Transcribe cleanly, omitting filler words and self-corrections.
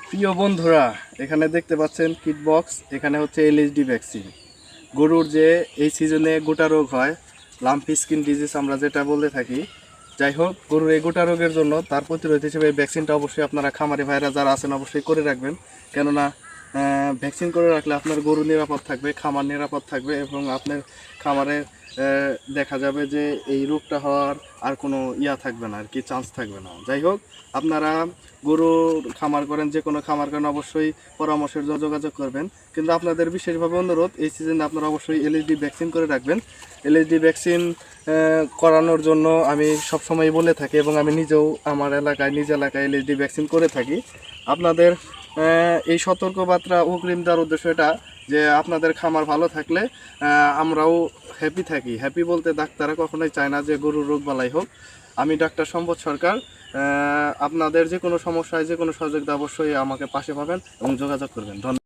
প্রিয় বন্ধুরা, এখানে দেখতে পাচ্ছেন কিট বক্স। এখানে হচ্ছে এলএসডি ভ্যাকসিন। গরুর যে এই সিজনে গোটা রোগ হয়, লাম্পি স্কিন ডিজিজ আমরা যেটা বলে থাকি। যাই হোক, গরুর এই গোটা রোগের জন্য তার প্রতিরোধ হিসেবে এই ভ্যাকসিনটা অবশ্যই আপনারা খামারি ভাইরা যারা আছেন অবশ্যই করে রাখবেন। কেননা ভ্যাকসিন করে রাখলে আপনার গরু নিরাপদ থাকবে, খামার নিরাপদ থাকবে এবং আপনার খামারে দেখা যাবে যে এই রোগটা হওয়ার আর কোনো থাকবে না, আর কি চান্স থাকবে না। যাই হোক, আপনারা গরুর খামার করেন, যে কোনো খামার করেন, অবশ্যই পরামর্শের জন্য যোগাযোগ করবেন। কিন্তু আপনাদের বিশেষভাবে অনুরোধ, এই সিজনে আপনারা অবশ্যই এলএসডি ভ্যাকসিন করে রাখবেন। এলএসডি ভ্যাকসিন করানোর জন্য আমি সবসময় বলে থাকি এবং আমি নিজেও আমার নিজ এলাকায় এলএসডি ভ্যাকসিন করে থাকি। আপনাদের এই সতর্কবার্তা অগ্রিম দেওয়ার উদ্দেশ্য এটা যে আপনাদের খামার ভালো থাকলে আমরাও হ্যাপি থাকি। হ্যাপি বলতে ডাক্তাররা কখনোই চায় না যে গরুর রোগ বালাই হোক। আমি ডাক্তার সম্পদ সরকার। আপনাদের যে কোনো সমস্যায় যে কোনো সহযোগিতা অবশ্যই আমাকে পাশে পাবেন এবং যোগাযোগ করবেন। ধন্যবাদ।